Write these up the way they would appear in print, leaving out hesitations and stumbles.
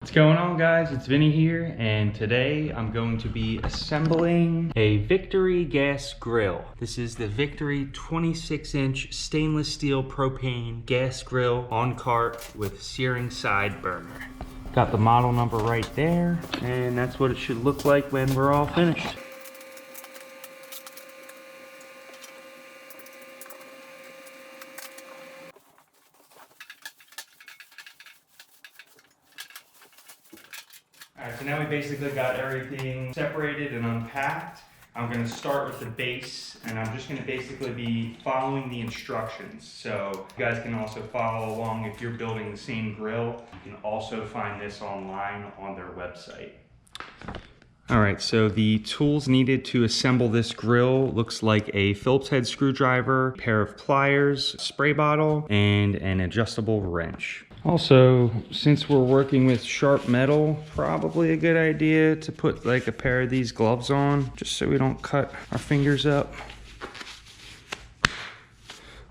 What's going on, guys? It's Vinnie here, and today I'm going to be assembling a Victory gas grill. This is the Victory 26-inch stainless steel propane gas grill on cart with searing side burner. Got the model number right there, and that's what it should look like when we're all finished. Alright, so now we basically got everything separated and unpacked. I'm going to start with the base, and I'm just going to basically be following the instructions. So you guys can also follow along if you're building the same grill. You can also find this online on their website. Alright, so the tools needed to assemble this grill looks like a Phillips head screwdriver, a pair of pliers, spray bottle, and an adjustable wrench. Also, since we're working with sharp metal, probably a good idea to put like a pair of these gloves on, just so we don't cut our fingers up.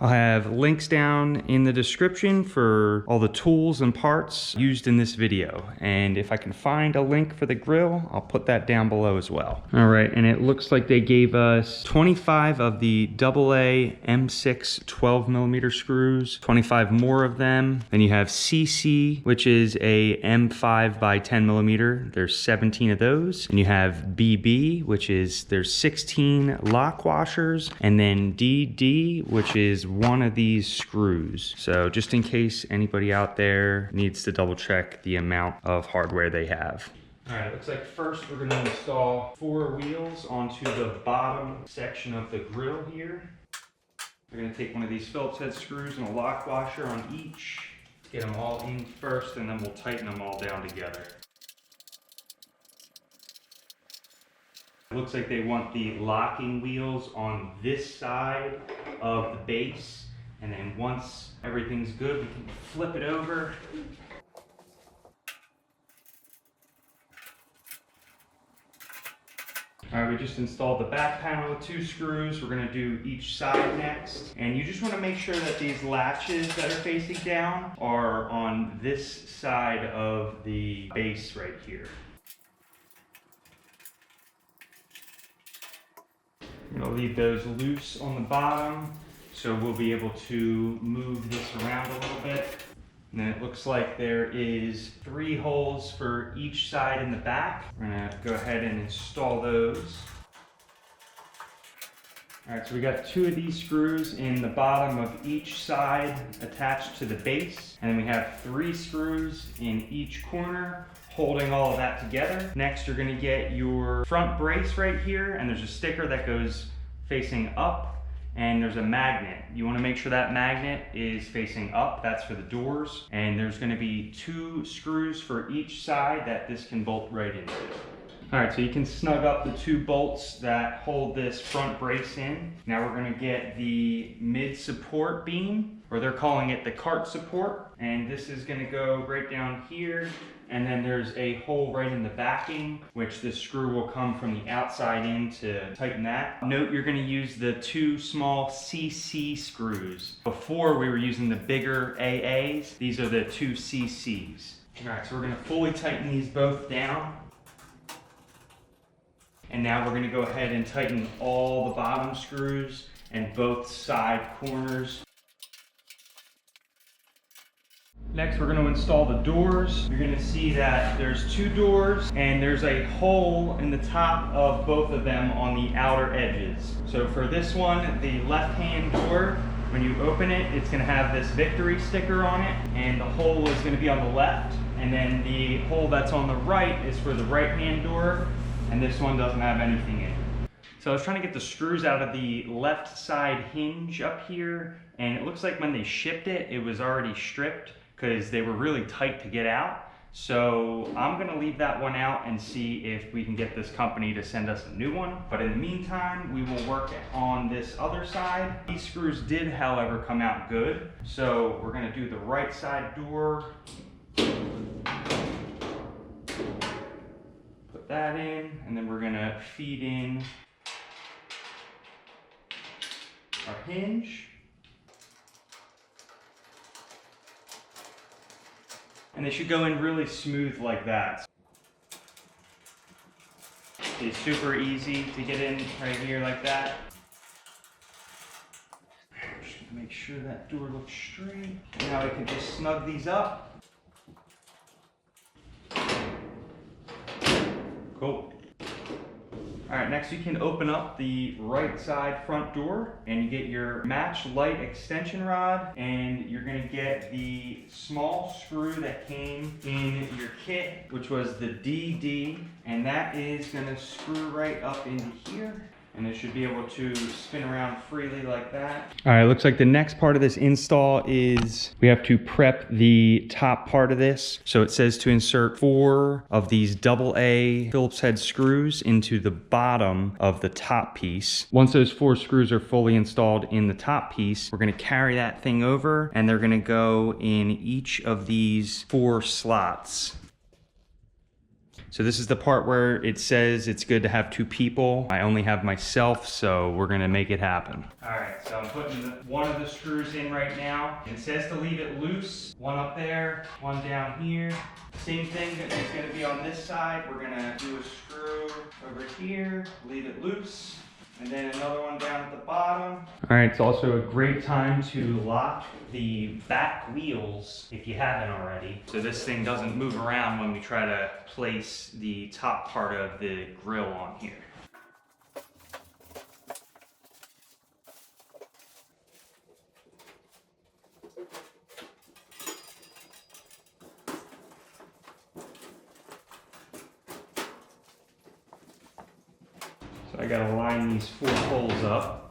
I'll have links down in the description for all the tools and parts used in this video. And if I can find a link for the grill, I'll put that down below as well. All right, and it looks like they gave us 25 of the AA M6 12mm screws, 25 more of them. Then you have CC, which is a M5 by 10mm. There's 17 of those. And you have BB, which is, there's 16 lock washers. And then DD, which is one of these screws. So just in case anybody out there needs to double check the amount of hardware they have. All right, it looks like first we're gonna install 4 wheels onto the bottom section of the grill here. We're gonna take one of these Phillips head screws and a lock washer on each. Get them all in first, and then we'll tighten them all down together. It looks like they want the locking wheels on this side of the base, and then once everything's good, we can flip it over. All right, we just installed the back panel with 2 screws. We're gonna do each side next. And you just wanna make sure that these latches that are facing down are on this side of the base right here. I'm gonna leave those loose on the bottom, so we'll be able to move this around a little bit. And then it looks like there is 3 holes for each side in the back. We're gonna go ahead and install those. All right, so we got 2 of these screws in the bottom of each side attached to the base. And then we have 3 screws in each corner holding all of that together. Next, you're gonna get your front brace right here, and there's a sticker that goes facing up, and there's a magnet. You wanna make sure that magnet is facing up, that's for the doors. And there's gonna be 2 screws for each side that this can bolt right into. All right, so you can snug up the 2 bolts that hold this front brace in. Now we're gonna get the mid support beam, or they're calling it the cart support. And this is gonna go right down here. And then there's a hole right in the backing, which this screw will come from the outside in to tighten that. Note you're gonna use the 2 small CC screws. Before we were using the bigger AAs, these are the 2 CCs. All right, so we're gonna fully tighten these both down. And now we're gonna go ahead and tighten all the bottom screws and both side corners. Next, we're going to install the doors. You're going to see that there's 2 doors, and there's a hole in the top of both of them on the outer edges. So for this one, the left-hand door, when you open it, it's going to have this Victory sticker on it, and the hole is going to be on the left. And then the hole that's on the right is for the right-hand door, and this one doesn't have anything in it. So I was trying to get the screws out of the left side hinge up here, and it looks like when they shipped it, it was already stripped, because they were really tight to get out. So I'm gonna leave that one out and see if we can get this company to send us a new one. But in the meantime, we will work on this other side. These screws did, however, come out good. So we're gonna do the right side door. Put that in, and then we're gonna feed in our hinge. And they should go in really smooth like that. It's super easy to get in right here like that. Just gonna make sure that door looks straight. Now we can just snug these up. Cool. All right, next you can open up the right side front door and you get your match light extension rod, and you're gonna get the small screw that came in your kit, which was the DD, and that is gonna screw right up into here. And it should be able to spin around freely like that. All right, looks like the next part of this install is we have to prep the top part of this. So it says to insert 4 of these AA Phillips head screws into the bottom of the top piece. Once those 4 screws are fully installed in the top piece, we're gonna carry that thing over and they're gonna go in each of these 4 slots. So this is the part where it says it's good to have 2 people. I only have myself, so we're gonna make it happen. All right, so I'm putting one of the screws in right now. It says to leave it loose. 1 up there, 1 down here. Same thing is gonna be on this side. We're gonna do a screw over here, leave it loose, and then another one down at the bottom. All right, it's also a great time to lock the back wheels if you haven't already, so this thing doesn't move around when we try to place the top part of the grill on here. So I gotta line these 4 holes up.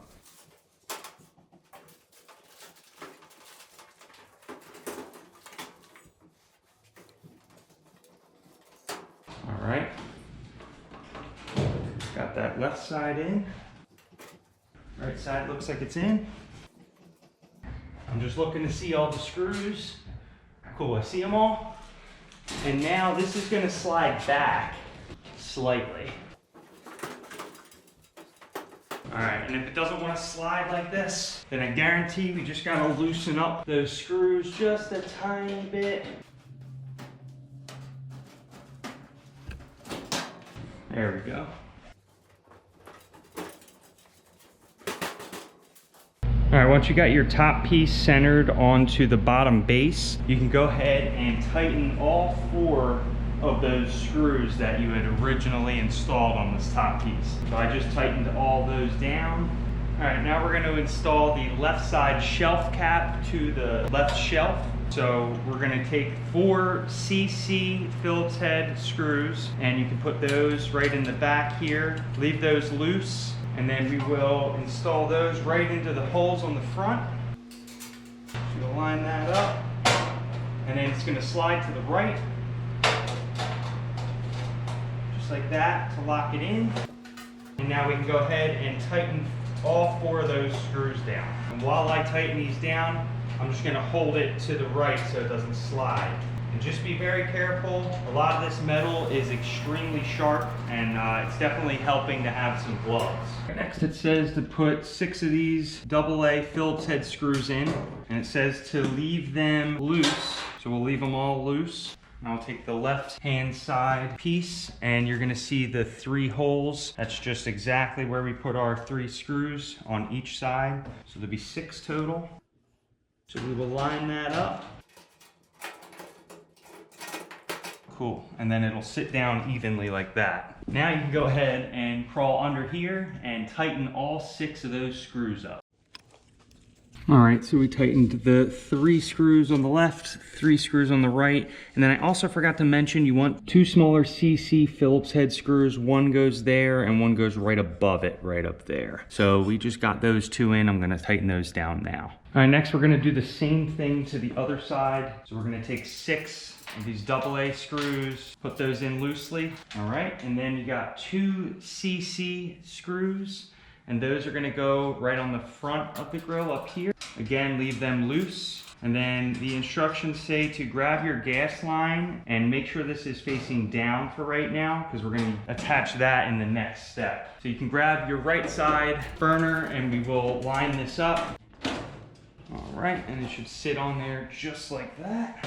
All right, got that left side in. Right side looks like it's in. I'm just looking to see all the screws. Cool, I see them all. And now this is gonna slide back slightly. All right, and if it doesn't want to slide like this, then I guarantee we just gotta loosen up those screws just a tiny bit. There we go. All right, once you got your top piece centered onto the bottom base, you can go ahead and tighten all 4 of those screws that you had originally installed on this top piece. So I just tightened all those down. All right, now we're going to install the left side shelf cap to the left shelf. So we're going to take 4 CC Phillips head screws, and you can put those right in the back here. Leave those loose, and then we will install those right into the holes on the front. So you'll line that up, and then it's going to slide to the right, just like that, to lock it in. And now we can go ahead and tighten all 4 of those screws down. And while I tighten these down, I'm just going to hold it to the right so it doesn't slide. And just be very careful. A lot of this metal is extremely sharp, and it's definitely helping to have some gloves. Next it says to put 6 of these AA Phillips head screws in, and it says to leave them loose. So we'll leave them all loose. I'll take the left hand side piece, and you're gonna see the 3 holes. That's just exactly where we put our 3 screws on each side. So there'll be 6 total. So we will line that up. Cool, and then it'll sit down evenly like that. Now you can go ahead and crawl under here and tighten all 6 of those screws up. All right, so we tightened the 3 screws on the left, 3 screws on the right, and then I also forgot to mention you want 2 smaller CC Phillips head screws. 1 goes there and 1 goes right above it, right up there. So we just got those 2 in. I'm gonna tighten those down now. All right, next we're gonna do the same thing to the other side. So we're gonna take 6 of these AA screws, put those in loosely. All right, and then you got 2 CC screws, and those are gonna go right on the front of the grill up here. Again, leave them loose. And then the instructions say to grab your gas line and make sure this is facing down for right now, because we're gonna attach that in the next step. So you can grab your right side burner and we will line this up. All right, and it should sit on there just like that.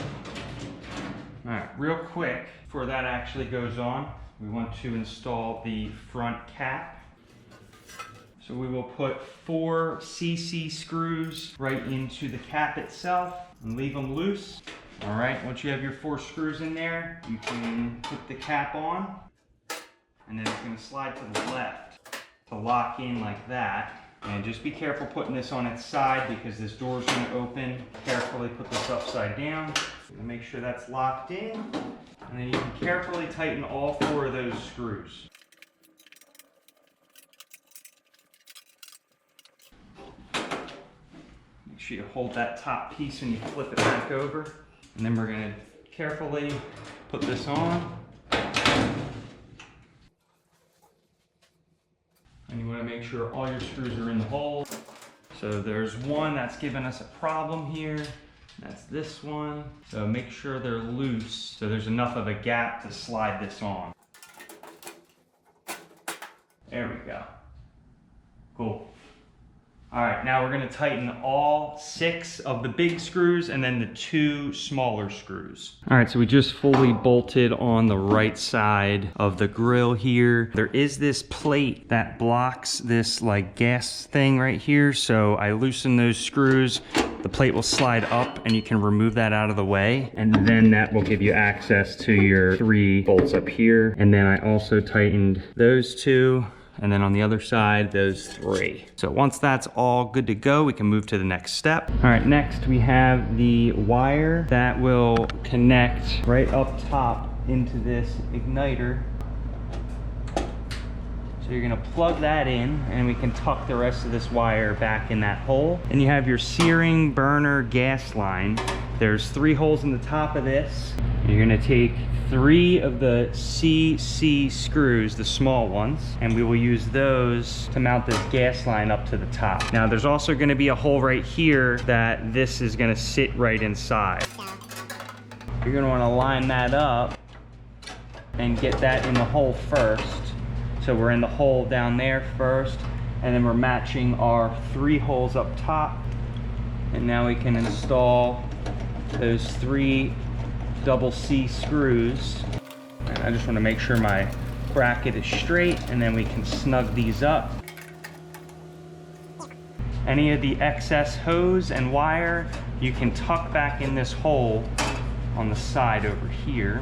All right, real quick, before that actually goes on, we want to install the front cap. So we will put 4 CC screws right into the cap itself and leave them loose. All right, once you have your 4 screws in there, you can put the cap on, and then it's gonna slide to the left to lock in like that. And just be careful putting this on its side because this door is gonna open. Carefully put this upside down. Make sure that's locked in. And then you can carefully tighten all 4 of those screws. Make sure you hold that top piece when you flip it back over. And then we're gonna carefully put this on. And you wanna make sure all your screws are in the hole. So there's one that's giving us a problem here. That's this one. So make sure they're loose so there's enough of a gap to slide this on. There we go. Cool. All right, now we're gonna tighten all 6 of the big screws and then the 2 smaller screws. All right, so we just fully bolted on the right side of the grill here. There is this plate that blocks this like gas thing right here. So I loosen those screws, the plate will slide up and you can remove that out of the way. And then that will give you access to your 3 bolts up here. And then I also tightened those 2. And then on the other side, those 3. So once that's all good to go, we can move to the next step. All right, next we have the wire that will connect right up top into this igniter. So you're gonna plug that in and we can tuck the rest of this wire back in that hole. And you have your searing burner gas line. There's 3 holes in the top of this. You're gonna take 3 of the CC screws, the small ones, and we will use those to mount this gas line up to the top. Now there's also gonna be a hole right here that this is gonna sit right inside. You're gonna wanna line that up and get that in the hole first. So we're in the hole down there first, and then we're matching our 3 holes up top. And now we can install those 3 double C screws. And I just want to make sure my bracket is straight, and then we can snug these up. Any of the excess hose and wire you can tuck back in this hole on the side over here.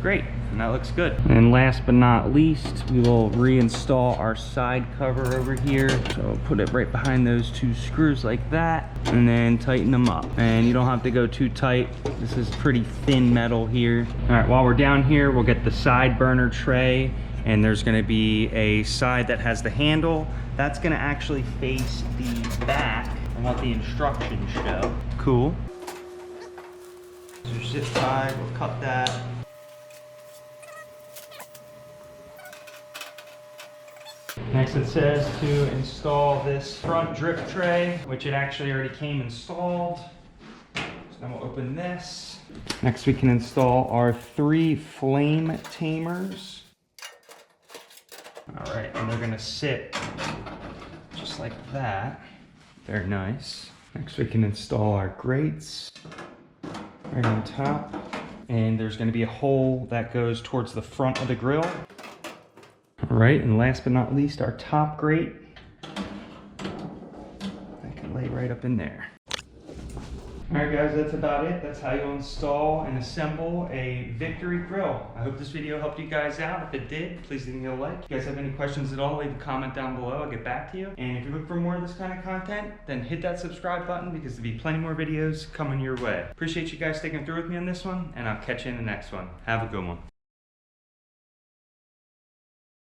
Great, and that looks good. And last but not least, we will reinstall our side cover over here. So put it right behind those 2 screws like that, and then tighten them up. And you don't have to go too tight. This is pretty thin metal here. All right, while we're down here, we'll get the side burner tray, and there's gonna be a side that has the handle. That's gonna actually face the back and what the instructions show. Cool. So zip tie, we'll cut that. Next it says to install this front drip tray, which it actually already came installed. So then we'll open this. Next we can install our 3 flame tamers. All right, and they're gonna sit just like that. Very nice. Next we can install our grates right on top. And there's gonna be a hole that goes towards the front of the grill. All right, and last but not least, our top grate. That can lay right up in there. All right guys, that's about it. That's how you install and assemble a Victory grill. I hope this video helped you guys out. If it did, please leave me a like. If you guys have any questions at all, leave a comment down below. I'll get back to you. And if you look for more of this kind of content, then hit that subscribe button because there'll be plenty more videos coming your way. Appreciate you guys sticking through with me on this one, and I'll catch you in the next one. Have a good one.